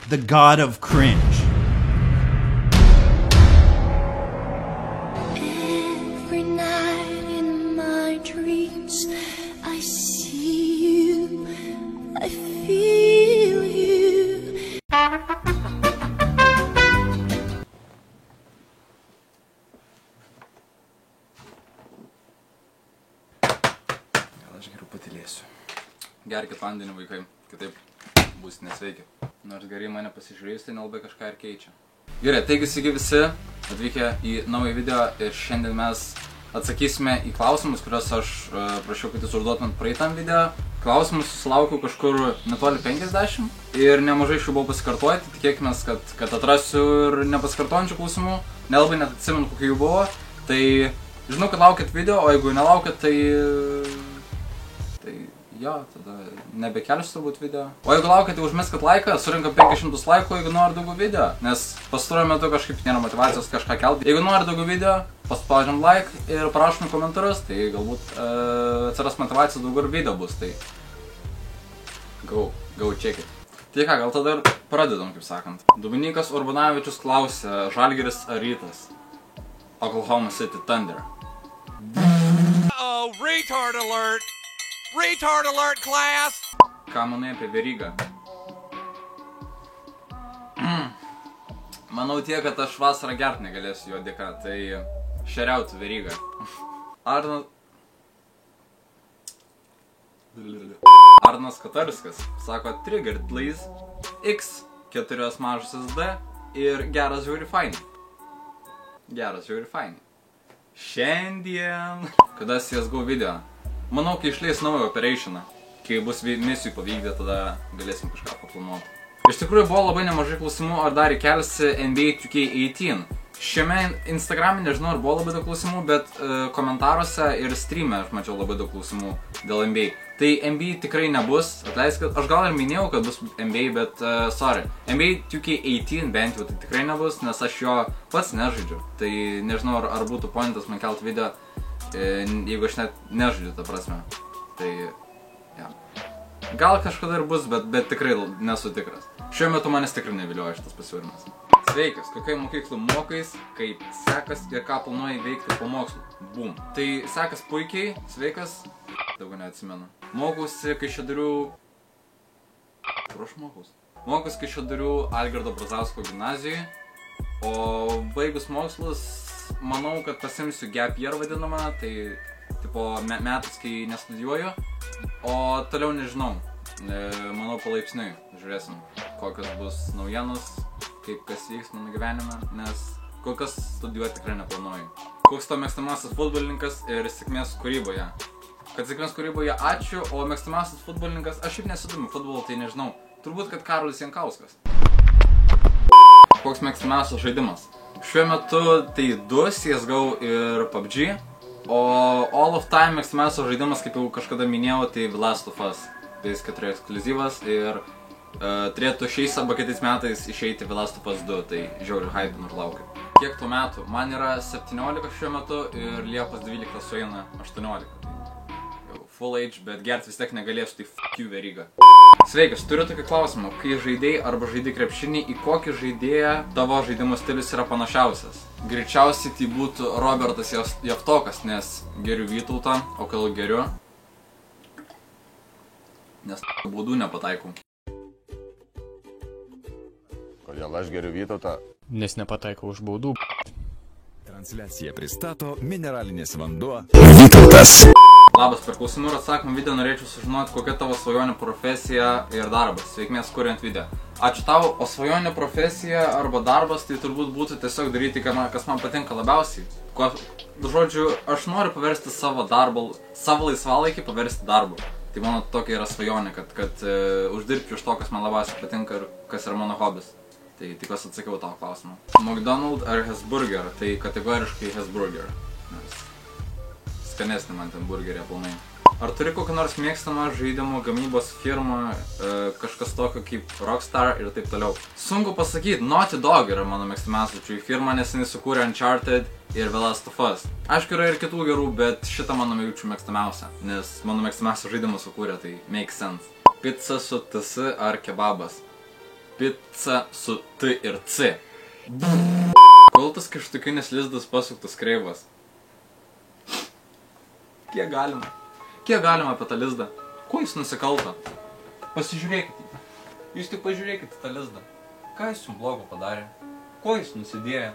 the god of cringe. Every night in my dreams, I see you, I feel you. Gal aš geriau patylėsiu. Gerkit vandenį, vaikai, kitaip bus nesveiki. Nors gerai mane pasižiūrėjus, tai nelabai kažką ir keičia. Gerai, taigi sveiki visi atvykę į naują video ir šiandien mes atsakysime į klausimus, kuriuos aš prašiau, kad jūs užduotumėt praeitam video. Klausimus susilaukiau kažkur netoli 50 ir nemažai iš jų buvo pasikartoti. Tikėkime, kad atrasiu ir nepasikartojančių klausimų. Nelabai net atsimenu, kokie jų buvo. Tai žinau, kad laukit video, o jeigu nelaukiat, tai jo, tada nebekelsiu turbūt video. O jeigu laukiate, užmeskit laiką, surinkam 500 laikų, jeigu nori daugiau video. Nes pastaruoju metu kažkaip nėra motivacijos kažką kelti. Jeigu nori daugiau video, paspaudžiam like ir parašom komentarus, tai galbūt atsiras motivacijos, daugiau ir video bus. Tai go check it. Tai ką, gal tada ir pradedam, kaip sakant. Dominykas Urbanavičius klausė, Žalgiris ar Rytas? Oklahoma City Thunder. Uh-oh, retard alert! Retard alert, class! Ką manai apie Verygą? Manau tiek, kad aš vasarą gert negalėsiu jo dėka, tai šeriautų Verygą. Arnas Katarskas sako triggered please, X, 4 mažusios D ir geras žiūri fainai. Geras žiūri fainai. Šiandien. Kada CSGO video? Manau, kai išleis naują operationą, kai bus misijų pavykdė, tada galėsim kažką paplanuoti. Iš tikrųjų buvo labai nemažai klausimų, ar dar įkelsi NBA 2K18. Šiame Instagrame nežinau, ar buvo labai daug klausimų, bet komentaruose ir streame aš mačiau labai daug klausimų dėl NBA. Tai NBA tikrai nebus, atleiskit, aš gal ir minėjau, kad bus NBA, bet sorry. NBA 2K18 bent jau tai tikrai nebus, nes aš jo pats nežaidžiu. Tai nežinau, ar būtų pointas man kelt video, jeigu aš net nežaidžiu, ta prasme. Tai, ja. Gal kažkada ir bus, bet tikrai nesu tikras. Šiuo metu manęs tikrai nevilioja šitas pasiūlymas. Sveikas, kokiai mokyklų mokais, kaip sekas ir ką planuoji veikti po mokslų. Bum. Tai sekas puikiai, sveikas, daugiau neatsimenu. Mokausi Kaišiadorių... Kur aš mokaus? Mokausi Kaišiadorių Algirdo Brazausko gimnazijoje, o baigus mokslus, manau, kad pasimsiu gap year vadinamą, tai tipo metus, kai nestudijuoju, o toliau nežinau. Manau, palaipsniui žiūrėsim, kokios bus naujienos, kaip kas vyks mano gyvenime, nes kol kas studijuoti tikrai neplanuoju. Koks to mėgstamasis futbolininkas ir sėkmės kūryboje? Kad sėkmės kūryboje ačiū, o mėgstamasis futbolininkas, aš šiaip nesidomiu futbolu, tai nežinau. Turbūt, kad Karolis Jankauskas. Koks mėgstamiausias žaidimas? Šiuo metu tai 2 CSGO ir PUBG, o all of time mėgstamiausias žaidimas, kaip jau kažkada minėjau, tai The Last of Us. PS4 ekskliuzyvas ir turėtų šiais arba kitais metais išeiti The Last of Us 2, tai žiauriai hypinu ir laukiu. Kiek tų metų? Man yra 17 šiuo metu ir Liepos 12 sueina 18. Jau full age, bet gert vis tiek negalėsiu, tai f*** you Veryga. Sveikas, turiu tokį klausimą. Kai žaidėjai arba žaidai krepšinį, į kokį žaidėją tavo žaidimo stilius yra panašiausias? Greičiausiai tai būtų Robertas Javtokas, nes geriu Vytautą, o kol geriu, nes baudų nepataikau. Kodėl aš geriu Vytautą? Nes nepataikau už baudų. Transliacija pristato mineralinis vanduo Vytautas. Labas, per klausimų ir atsakymų video norėčiau sužinoti, kokia tavo svajonių profesija ir darbas. Sveikmės kuriant video. Ačiū tau, o svajonių profesija arba darbas tai turbūt būtų tiesiog daryti, kas man patinka labiausiai. Žodžiu, aš noriu paversti savo laisvalaikį paversti darbu. Tai mano tokia yra svajonė, kad uždirbčiau iš to, kas man labiausiai patinka ir kas yra mano hobis. Tai tikiuosi atsakiau tavo klausimą. McDonald's ar Hesburger? Tai kategoriškai Hesburger. Nes skanesnė man ten burgerė planai. Ar turi kokį nors mėgstamą žaidimų gamybos firmą, kažkas tokio kaip Rockstar ir taip toliau? Sunku pasakyti, Naughty Dog yra mano mėgstamiausia firma, nes jis sukūrė Uncharted ir The Last of Us. Aišku, yra ir kitų gerų, bet šitą mano jaučiu mėgstamiausia, nes mano mėgstamiausia žaidimą sukūrė, tai make sense. Pizza su TS ar kebabas? Pica su T ir C. Kol tas kištukinis lizdas pasuktas kreivas. Kiek galima? Kiek galima apie tą lizdą? Kuo jis nusikalto? Pasižiūrėkit. Jūs tik pažiūrėkit tą lizdą. Ką jis jums blogo padarė? Kuo jis nusidėjo?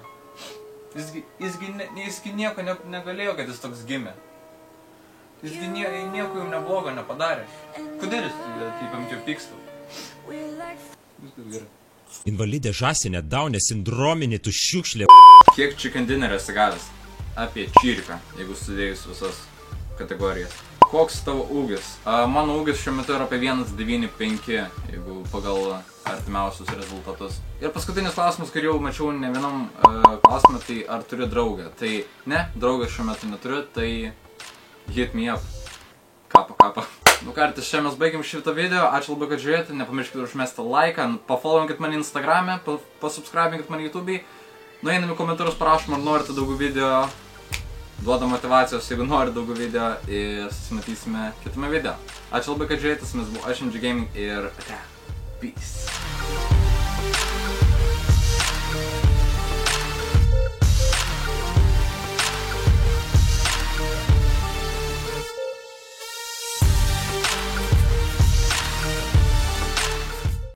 Jisgi nieko negalėjo, kad jis toks gimė. Jisgi nieko jums neblogo nepadarė. Kodėl jis taip ant jo pyksta? Viskas gerai. Invalidė žąsinė, Daunė sindrominė, tu šiukšlė. Kiek chicken dinner esi gavęs? Apie čiriką, jeigu sudėjus visas kategorijas. Koks tavo ūgis? Mano ūgis šiuo metu yra apie 1,95, jeigu pagal artimiausius rezultatus. Ir paskutinis klausimas, kurį jau mačiau ne vienam klausimą, tai ar turiu draugę? Tai ne, draugę šiuo metu neturiu, tai hit me up. Kapa. Nu kartais, čia mes baigiam šitą video, ačiū labai, kad žiūrėjote, nepamirškite užmesti laiką, pafollowinkit mane Instagram'e, pasubscribinkit mane YouTube'ai, nueinam į komentarus, parašom, ar norite daugiau video, duoda motivacijos, jeigu nori daugiau video, ir susimatysime kitame video. Ačiū labai, kad žiūrėjote, su jumis buvo aš, MG Gaming, ir peace.